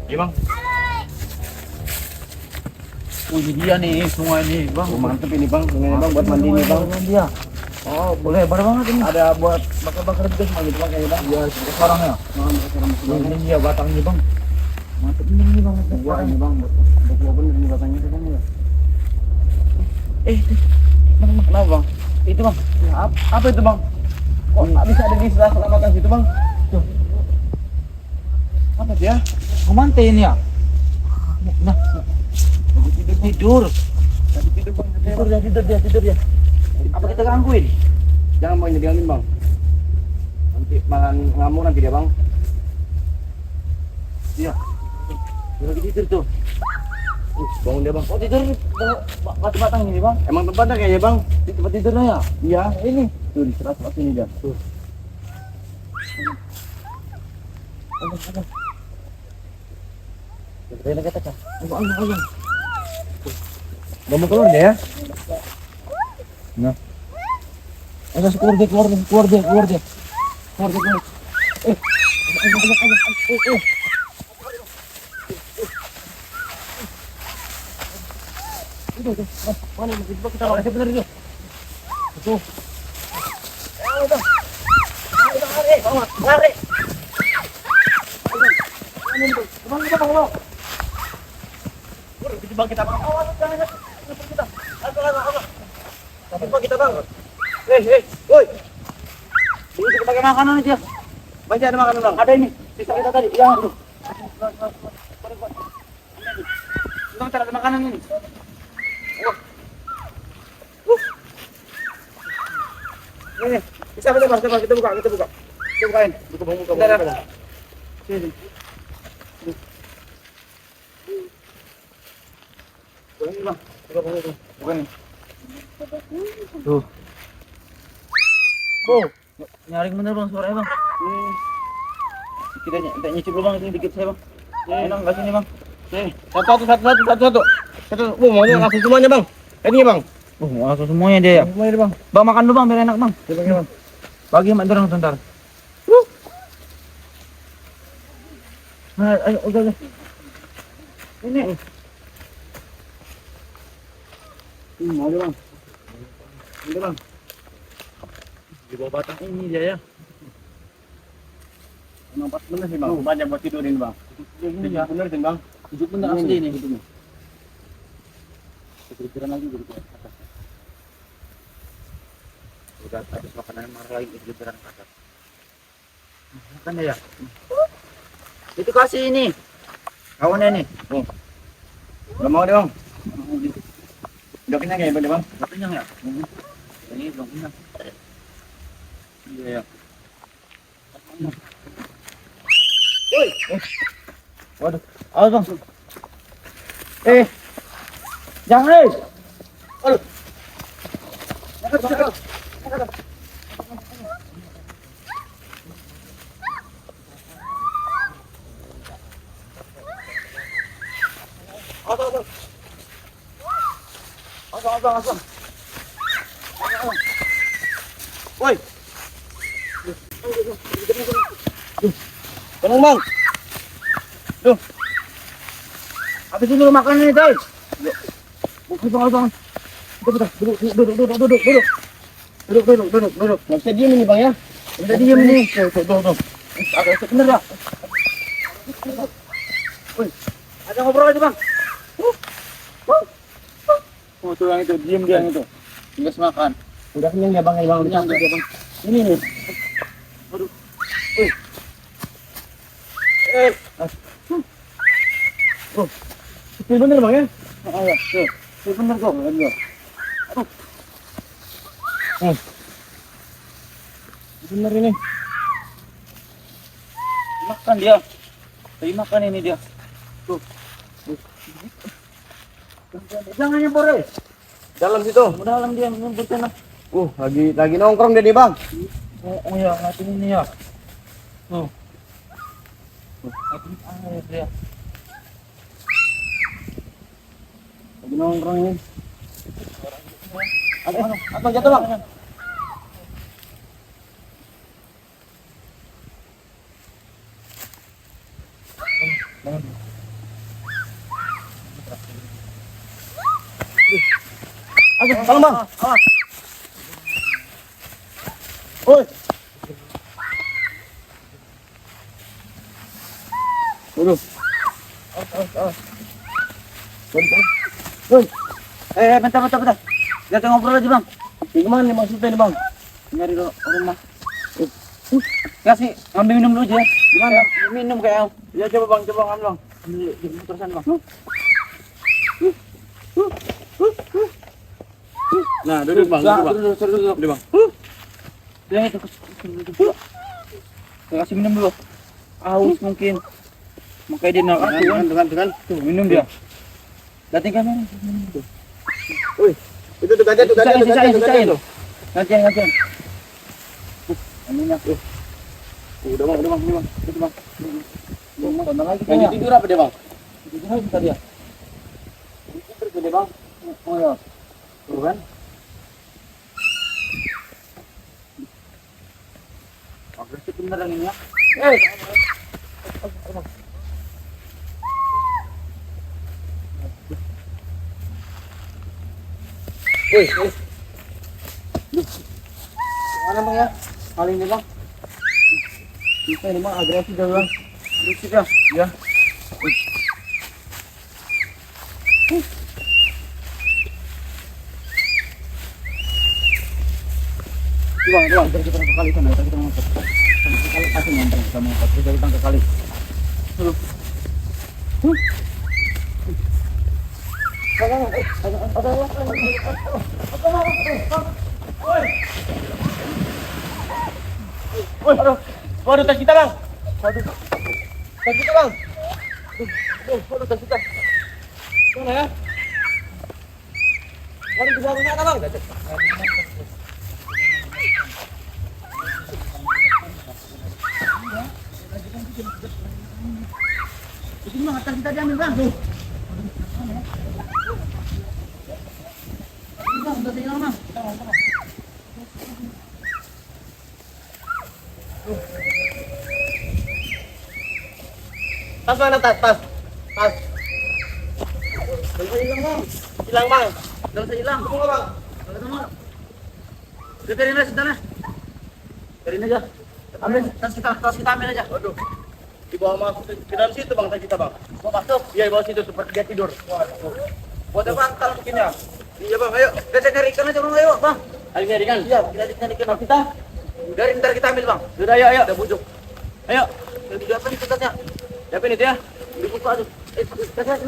Iya bang. Ini dia nih sungai nih bang. Mantep ini bang, sungai bang buat mandi nih bang. Dia. Oh boleh, bar banget ini. Ada buat bakar-bakar juga sama gitu bang kayaknya bang. Iya sekarang ya. Ini dia batangnya bang. Mantep ini bang. Iya ini bang, buat bener ini batangnya itu bang ya. Bang, kenapa bang? Itu bang, ya, apa itu bang? Kok bisa ada di sebelah batang situ bang? Tuh. Apa dia? Kemante ini ya? Nah, tidur. Tadi tidur bang, Tidur dia. Apa kita gangguin? Jangan bang, ini digangguin bang. Nanti malah ngamuk nanti dia bang. Iya. Dia lagi tidur tuh. Bangun dia bang. Oh tidur batu batang ini bang. Emang tempatnya kayaknya bang. Di tempat tidurnya ya? Iya. Ini. Tuh di sebelah ini dia. Tuh. Kita katakan. Ayo. Gak mau keluar dia ya? Nah. Ayo keluar dia. Eh. Itu. Mana ini? Kita benar itu. Tuh. Lari. Kemana? Bang kita bang. Jangan. Kita. Bang kita bang. Woi. Ini kita pakai makanan aja. Masih ada makanan bang. Ada ini. Sisa kita tadi. Ya, tuh. Bang, ada makanan ini. Ini. Bisa kita buka. Kita bukain. Buka. Sini. Ini bang. Buka nih. Tuh. Oh, nyaring bener bang suaranya bang. Kita nyicip dulu bang, ini dikit saya bang. Enak nggak sini bang? Nih, satu. Maunya langsung semuanya bang. Ini bang. Langsung semuanya dia ya. Semuanya bang. Bang makan dulu bang, biar enak bang. Coba bang. Bagi mak dorong sebentar. Ayo, udah. Ini. Mau deh bang. Ini bang. Di bawah batang ini dia ya. Emang pas bener sih bang. Banyak buat tidurin bang. Ini ya. Bener sih bang. Hidup bener asli ini. Kepikiran lagi gitu ya. Udah habis makanan marah lagi kepikiran atas. Makan ya. Itu kasih ini. Kawannya nih. Gak mau deh bang. Udah kenyang ya bang? Udah kenyang ya? Ini belum kenyang. Iya ya. Woi. Waduh. Awas bang. Jangan Aduh. Jangan. Asal. Woi. Tenang bang. Duh. Habis dulu makanan ini, guys. Bang. Duduk. Nggak bisa diem ini bang ya. Udah diem nih. Tuh. Agak bener ya. Woi, ada ngobrol aja, Bang. Oh tuh yang itu diem dia yang itu. Tinggal makan. Udah kenyang ya bang ya bang. Kenyang dia, Bang. Ini nih. Aduh. Sepi bener bang ya. Ayo, tuh. Ini bener kok. Aduh. Bener ini. Makan dia. Lagi makan ini dia. Tuh. Jangan nyempor, Dalam situ. dalam dia nyempor sana. Lagi nongkrong dia nih bang. Oh ya, ngeliatin ini ya. Tuh. Ngeliatin air dia. Lagi nongkrong ini. Apa jatuh, Bang? Bang, bang. Woi. Waduh. Woi. Bentar. Kita ngobrol aja bang. Gimana nih maksudnya nih bang? Nyari rumah. Kasih ambil minum dulu aja. Gimana? Minum kayak. Ya coba bang, ambil bang. Ambil terusan bang. Nah, duduk bang, Duduk. Duduk bang. Yang itu duduk. Kasih minum dulu. Haus mungkin. Makanya dia nak Dengan. tuh minum dia. Datang kamera. Minum tuh. Woi, itu tuh gajah. Sisain. Gantian. Aminnya. Udah bang, ini bang. Itu bang. Mana lagi Yang kayaknya? tidur apa dia bang? Tidur lagi tadi ya. Tidur gede bang. Oh ya. Tuh kan? Agresif beneran ini ya. Woi. Mana bang ya? Kali ini bang. Kita ini bang agresif dah bang. Agresif ya. Ya. Bang. Kita ke kali sana, kita ngomong. Kali kasih ngomong sama kita ke kali. Waduh, tas kita bang. Tas kita bang. Waduh, tas kita. Mana ya? Waduh, di bawah mana bang? Ini mah atas kita diambil bang. Bang, udah tinggal bang. Tas mana tas? Hilang bang. Hilang bang. Gak usah hilang. Tunggu bang. Udah biarin aja sebentar. Biarin aja. Ambil tas kita ambil aja. Waduh. Di bawah masuk ke dalam situ bang tas kita bang. Mau masuk. Iya di bawah situ seperti dia tidur. Buat bantal mungkin ya. Iya bang, ayo. Kita cari ikan aja bang, ayo bang. Ayo nyari kan? Iya, kita cari ikan kita. Dari ntar kita ambil bang. Udah ayo. Udah bujuk. Ayo. Jadi apa nih tasnya? Siapin itu ya. Dibuka aja.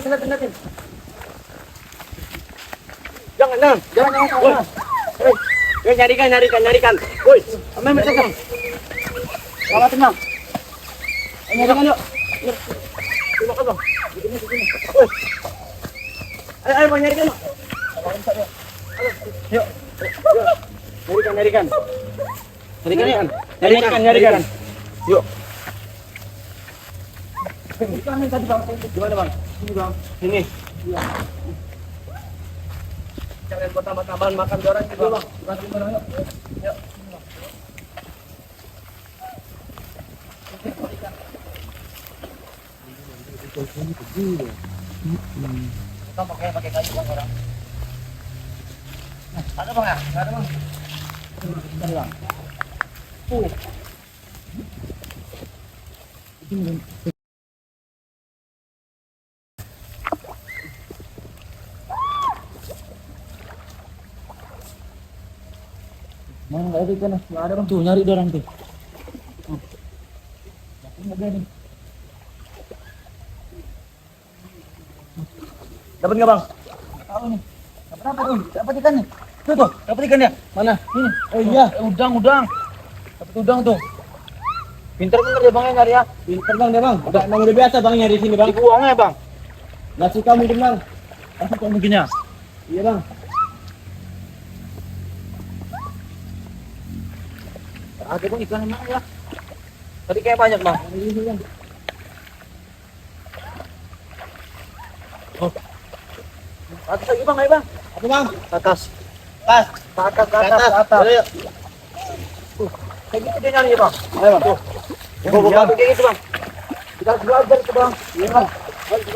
Senatin. Jangan. Woi. Woi, nyarikan. Woi. Ambil mereka bang. Kawatin bang. Nyarikan yuk. Terima kasih bang. Woi. Ayo bang nyarikan bang. Yuk. Nyarikan. Nyarikan. Yuk. Ikan nih tadi bang. Gimana bang? Ini bang. Ini. Iya. Jangan buat tambah-tambahan makan orang gitu bang. Kasih barang yuk. Yuk. Kita pakai kayu bang orang. Ada bang ya? Ada bang. Ada bang. Mana nggak ada ikan? Nggak ada bang. Tuh nyari dorang tuh. Nggak ada nih. Dapat nggak bang? Tahu nih. Dapat apa tuh? Dapat ikan nih. Tuh, dapat ikan ya? Mana? Ini. Oh iya. Udang. Dapat udang tuh. Pinter dia bang ya nyari ya. Pinter bang dia bang. Emang udah biasa bang nyari sini bang. Dibuang ya bang. Nggak suka mungkin bang. Masuk kok mungkin ya. Iya bang. Ada bang ikan mana ya? Tadi kayak banyak bang. Ini bang. Atas lagi bang, ayo bang. Apa bang? Atas. Tas. Ke atas. Ayo. Kayak gitu dia nyari ya bang. Ayo bang. Bawa kayak gitu bang. Kita harus belajar itu bang. Iya bang.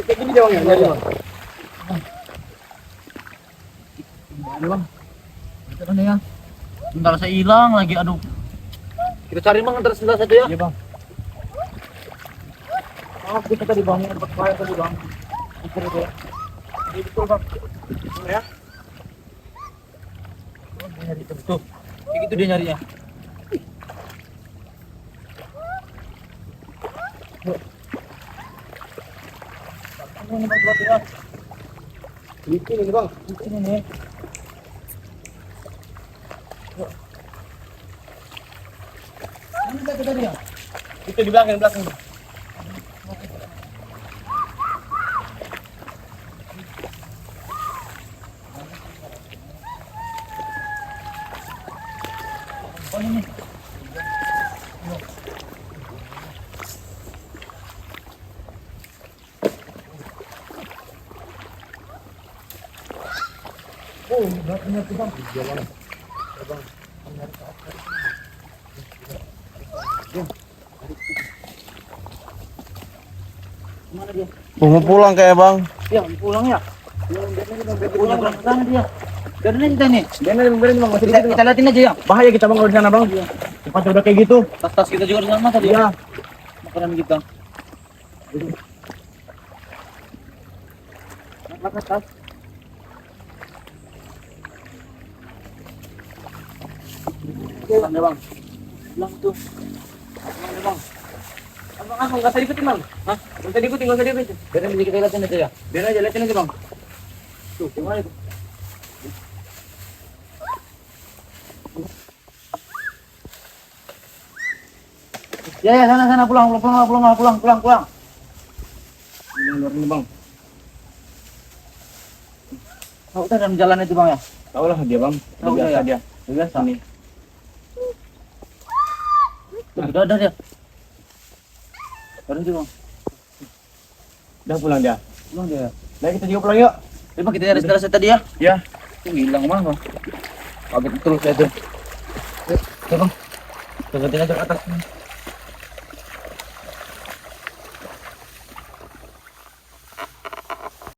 Kayak gini dia bang ya. Nyari bang. Aduh bang. Itu kan ya. Bentar saya hilang lagi, aduh. Kita cari bang antara sebelah saja ya. Iya bang. Maaf kita tadi bang, dapat fire tadi bang. Itu ya. Iya betul bang. Betul ya. Oh, dia nyari tuh. Kayak gitu dia nyarinya. Ini batu-batu ya. Licin ini bang. Ini nih. Ini batu tadi ya. Itu di belakang, di belakang. Oh ini. Oh, beratnya tuh bang. Iya bang. Kemana dia? Mau pulang kayak bang. Ya, pulang ya. Pulang berangkat sana dia. Biarin aja kita nih. Benerin bang, masih Kita liatin aja ya. bahaya kita bang kalau di sana bang. Tempat udah kayak gitu. Tas-tas kita juga di sana tadi. Iya. Makanan kita. Angkat tas. Pulang deh bang. Pulang tuh. Pulang deh bang. Bang, nggak usah diikutin bang. Hah? Nggak usah diikutin, nggak usah diikutin. Biarin aja kita liatin aja ya. Biar aja, liatin aja bang. Tuh, gimana itu? Ya ya sana pulang. Luar ini bang. Tahu kan dalam jalan itu bang ya? Tahu lah dia bang. Tahu Udah biasa ya? dia. Udah biasa. Nih. Udah ada ya. Berhenti bang. Udah pulang dia. Pulang dia. Nah kita juga pulang yuk. Terima kita cari setelah tadi ya. Ya. Itu hilang bang. Kaget terus ya tuh. Ya bang. Kita aja ke atas.